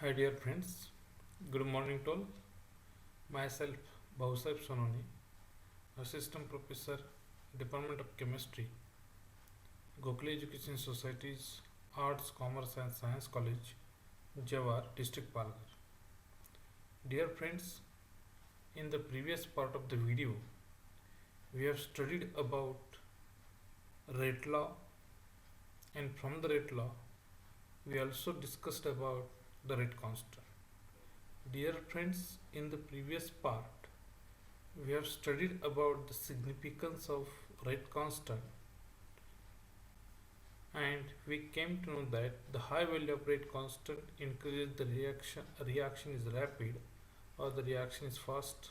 Hi dear friends, good morning to all. Myself Bhausahib Sononi, Assistant Professor, Department of Chemistry, Gokhale Education Society's Arts, Commerce and Science College, Jawar, District Palghar. Dear friends, in the previous part of the video, we have studied about rate law, and from the rate law, we also discussed about the rate constant. Dear friends, in the previous part, we have studied about the significance of rate constant, and we came to know that the high value of rate constant increases the reaction is rapid or the reaction is fast,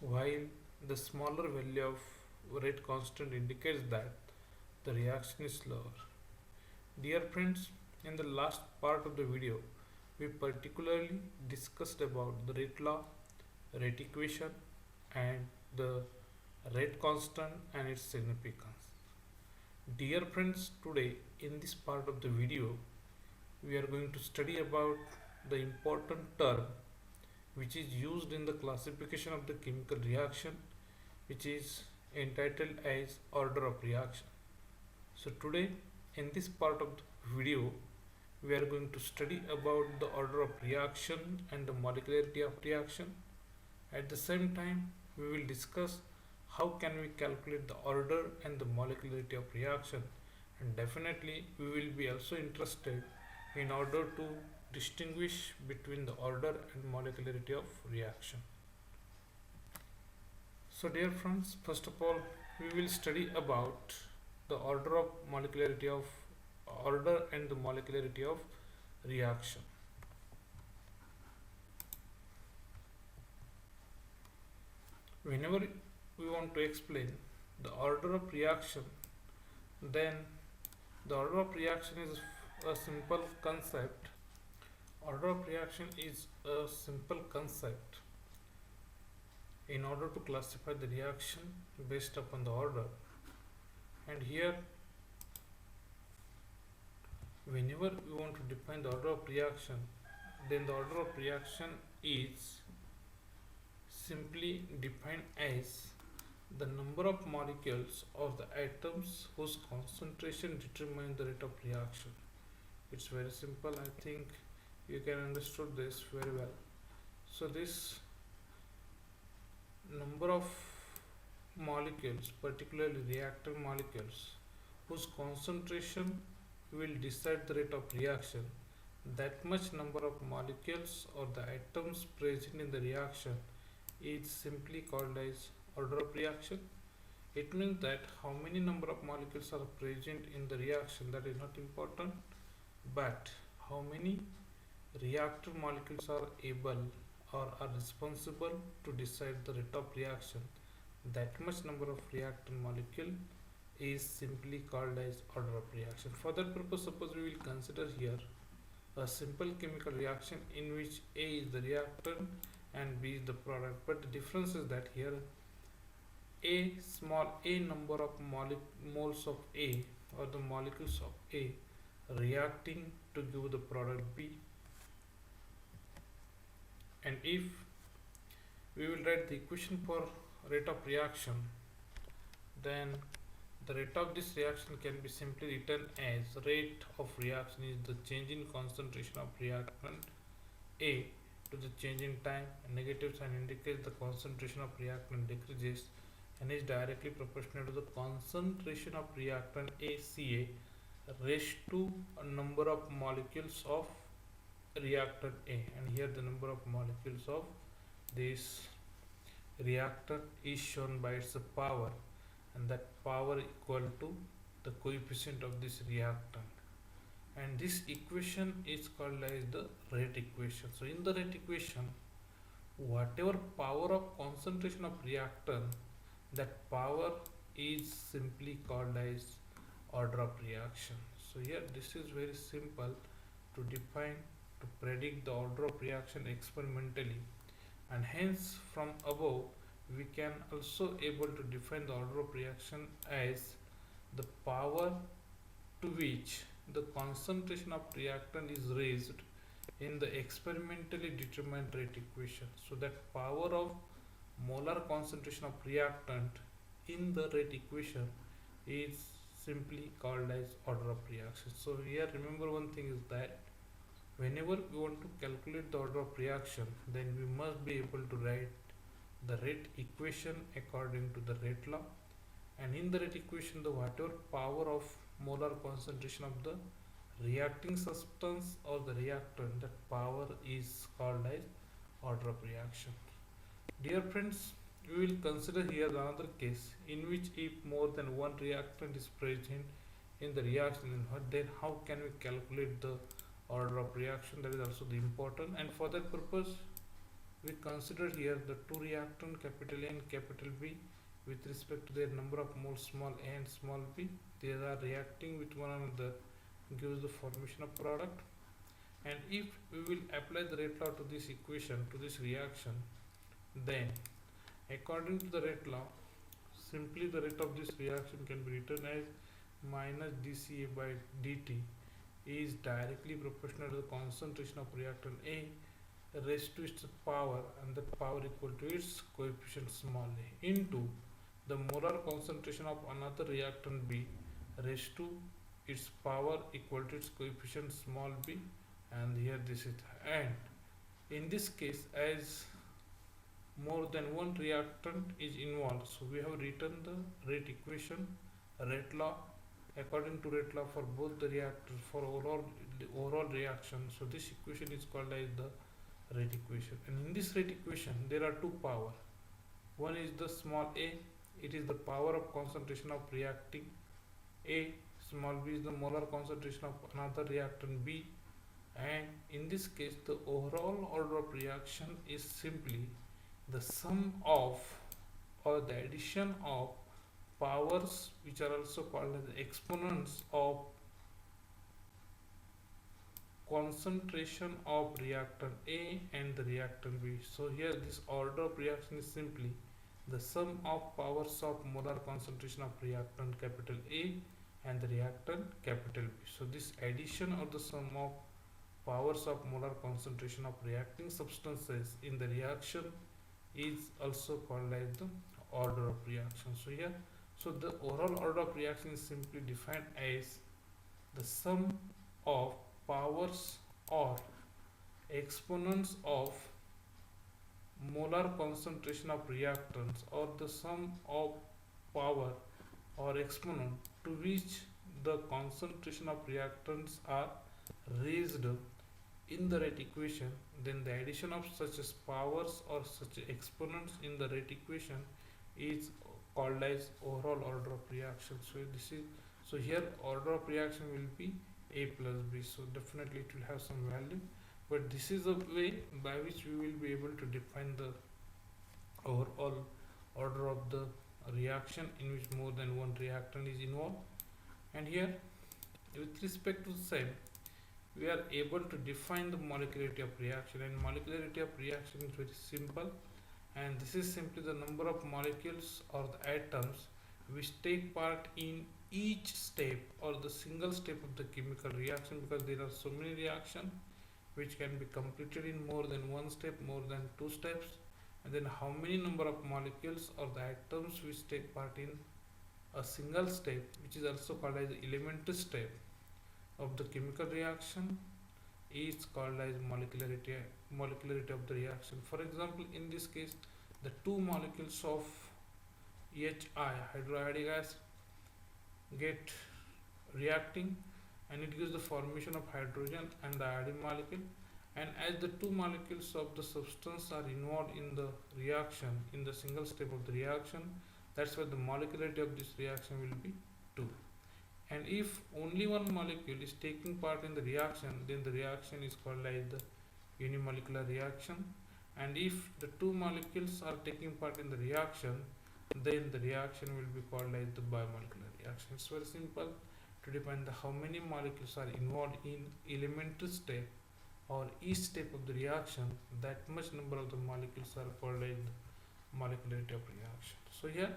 while the smaller value of rate constant indicates that the reaction is slower. Dear friends, in the last part of the video, we particularly discussed about the rate law, rate equation, and the rate constant and its significance. Dear friends, today in this part of the video, we are going to study about the important term which is used in the classification of the chemical reaction, which is entitled as order of reaction. So today in this part of the video, we are going to study about the order of reaction and the molecularity of reaction. At the same time, we will discuss how can we calculate the order and the molecularity of reaction, and definitely we will be also interested in order to distinguish between the order and molecularity of reaction. So dear friends, first of all, we will study about the order and the molecularity of reaction. Whenever we want to explain the order of reaction, then the order of reaction is a simple concept. Order of reaction is a simple concept in order to classify the reaction based upon the order. And here, whenever we want to define the order of reaction, then the order of reaction is simply defined as the number of molecules or the atoms whose concentration determines the rate of reaction. It's very simple. I think you can understood this very well. So this number of molecules, particularly reactor molecules, whose concentration will decide the rate of reaction, that much number of molecules or the atoms present in the reaction is simply called as order of reaction. It means that how many number of molecules are present in the reaction, that is not important, but how many reactor molecules are able or are responsible to decide the rate of reaction, that much number of reactor molecule is simply called as order of reaction. For that purpose, suppose we will consider here a simple chemical reaction in which A is the reactant and B is the product, but the difference is that here a small a number of moles of A or the molecules of A reacting to give the product B, and if we will write the equation for rate of reaction, then the rate of this reaction can be simply written as rate of reaction is the change in concentration of reactant A to the change in time. A negative sign indicates the concentration of reactant decreases and is directly proportional to the concentration of reactant ACA raised to a number of molecules of reactant A, and here the number of molecules of this reactant is shown by its power, and that power equal to the coefficient of this reactant, and this equation is called as the rate equation. So in the rate equation, whatever power of concentration of reactant, that power is simply called as order of reaction. So here this is very simple to define, to predict the order of reaction experimentally, and hence from above we can also able to define the order of reaction as the power to which the concentration of reactant is raised in the experimentally determined rate equation. So that power of molar concentration of reactant in the rate equation is simply called as order of reaction. So here remember one thing is that whenever we want to calculate the order of reaction, then we must be able to write the rate equation according to the rate law, and in the rate equation the whatever power of molar concentration of the reacting substance or the reactant, that power is called as order of reaction. Dear friends, we will consider here another case in which if more than one reactant is present in the reaction, then how can we calculate the order of reaction? That is also the important, and for that purpose we consider here the two reactant capital A and capital B with respect to their number of moles small a and small b. They are reacting with one another, gives the formation of product. And if we will apply the rate law to this equation, to this reaction, then according to the rate law, simply the rate of this reaction can be written as minus dCA by dt is directly proportional to the concentration of reactant A raised to its power, and that power equal to its coefficient small a, into the molar concentration of another reactant B raised to its power equal to its coefficient small b, and here this is, and in this case as more than one reactant is involved, so we have written the rate equation, rate law, according to rate law for both the reactors for overall reaction. So this equation is called as the rate equation, and in this rate equation there are two power. One is the small a, it is the power of concentration of reacting A, small b is the molar concentration of another reactant B, and in this case the overall order of reaction is simply the sum of or the addition of powers, which are also called as exponents of concentration of reactant A and the reactant B. So here this order of reaction is simply the sum of powers of molar concentration of reactant capital A and the reactant capital B. So this addition or the sum of powers of molar concentration of reacting substances in the reaction is also called as the order of reaction. So here, so the overall order of reaction is simply defined as the sum of powers or exponents of molar concentration of reactants, or the sum of power or exponent to which the concentration of reactants are raised in the rate equation, then the addition of such as powers or such exponents in the rate equation is called as overall order of reaction. So this is, so here order of reaction will be A plus B, so definitely it will have some value, but this is a way by which we will be able to define the overall order of the reaction in which more than one reactant is involved. And here with respect to the same, we are able to define the molecularity of reaction, and molecularity of reaction is very simple, and this is simply the number of molecules or the atoms which take part in each step or the single step of the chemical reaction, because there are so many reactions which can be completed in more than one step, more than two steps, and then how many number of molecules or the atoms which take part in a single step, which is also called as the elementary step of the chemical reaction, is called as molecularity of the reaction. For example, in this case the two molecules of HI, hydroiodic acid, get reacting, and it gives the formation of hydrogen and the iodine molecule, and as the two molecules of the substance are involved in the reaction in the single step of the reaction, that's why the molecularity of this reaction will be 2. And if only one molecule is taking part in the reaction, then the reaction is called as the unimolecular reaction, and if the two molecules are taking part in the reaction, then the reaction will be called as the bimolecular reaction. It's very simple to define the how many molecules are involved in elementary step or each step of the reaction, that much number of the molecules are called as the molecularity of reaction. So here,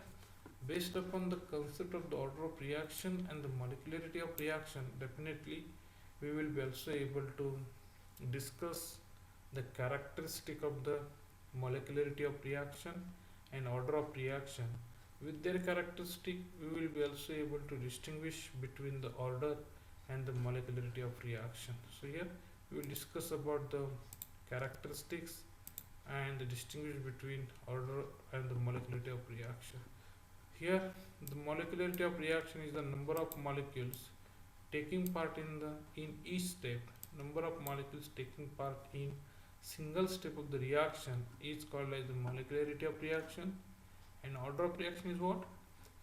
based upon the concept of the order of reaction and the molecularity of reaction, definitely we will be also able to discuss the characteristic of the molecularity of reaction and order of reaction. With their characteristic, we will be also able to distinguish between the order and the molecularity of reaction. So here we will discuss about the characteristics and distinguish between order and the molecularity of reaction. Here, the molecularity of reaction is the number of molecules taking part in each step. Number of molecules taking part in single step of the reaction is called as the molecularity of reaction. And order of reaction is what?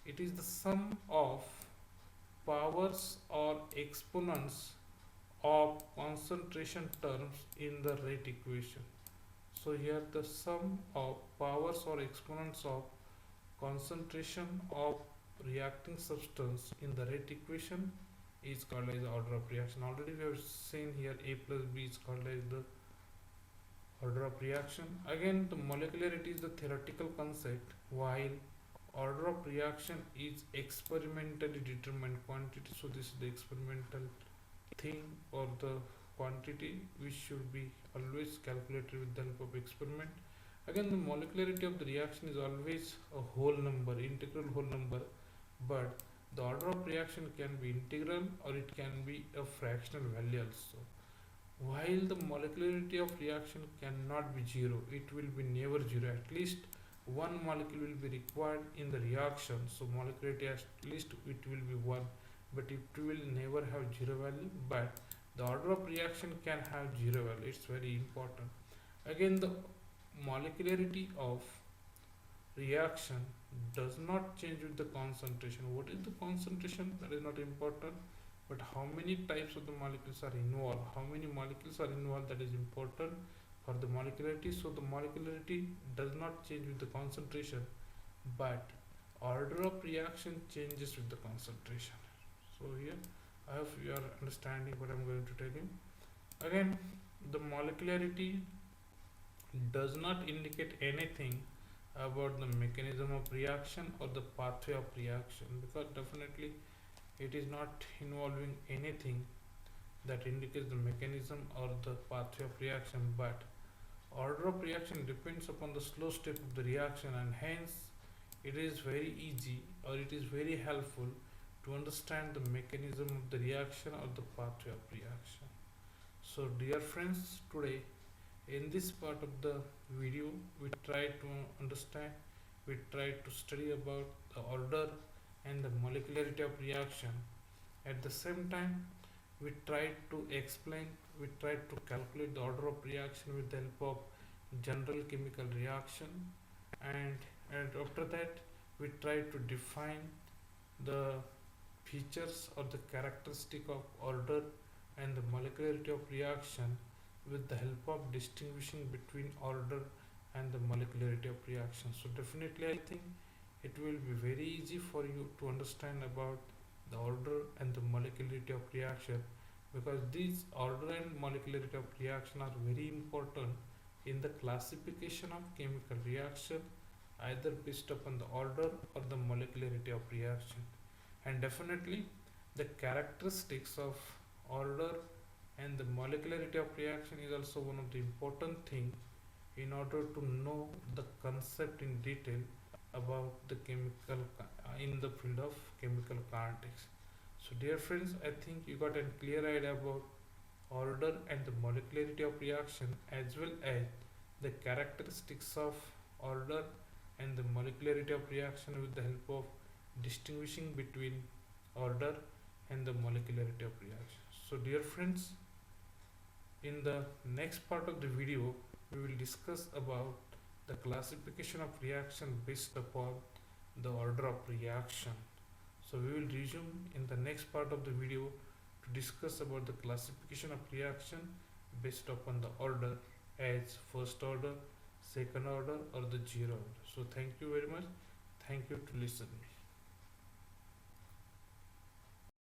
It is the sum of powers or exponents of concentration terms in the rate equation. So here the sum of powers or exponents of concentration of reacting substance in the rate equation is called as the order of reaction. Already we have seen here A plus B is called as the order of reaction. Again, the molecularity is the theoretical concept, while order of reaction is experimentally determined quantity. So this is the experimental thing or the quantity which should be always calculated with the help of experiment. Again, the molecularity of the reaction is always a whole number, integral whole number, but the order of reaction can be integral or it can be a fractional value also. While the molecularity of reaction cannot be zero, it will be never zero. At least one molecule will be required in the reaction. So molecularity at least it will be one, but it will never have zero value. But the order of reaction can have zero value. It's very important. Again, the molecularity of reaction does not change with the concentration. What is the concentration? That is not important, but how many types of the molecules are involved, how many molecules are involved, that is important for the molecularity. So the molecularity does not change with the concentration, but order of reaction changes with the concentration. So here I hope you are understanding what I'm going to tell you. Again, the molecularity does not indicate anything about the mechanism of reaction or the pathway of reaction, because definitely it is not involving anything that indicates the mechanism or the pathway of reaction, but order of reaction depends upon the slow step of the reaction, and hence it is very easy or it is very helpful to understand the mechanism of the reaction or the pathway of reaction. So dear friends, today in this part of the video we try to understand, we try to study about the order and the molecularity of reaction. At the same time, we try to explain, we try to calculate the order of reaction with the help of general chemical reaction, and after that we try to define the features or the characteristic of order and the molecularity of reaction with the help of distinguishing between order and the molecularity of reaction. So definitely I think it will be very easy for you to understand about the order and the molecularity of reaction, because these order and molecularity of reaction are very important in the classification of chemical reaction, either based upon the order or the molecularity of reaction. And definitely the characteristics of order and the molecularity of reaction is also one of the important thing in order to know the concept in detail about the chemical in the field of chemical kinetics. So dear friends, I think you got a clear idea about order and the molecularity of reaction, as well as the characteristics of order and the molecularity of reaction with the help of distinguishing between order and the molecularity of reaction. So dear friends, in the next part of the video we will discuss about the classification of reaction based upon the order of reaction. So we will resume in the next part of the video to discuss about the classification of reaction based upon the order as first order, second order or the zero order. So thank you very much. Thank you to listen.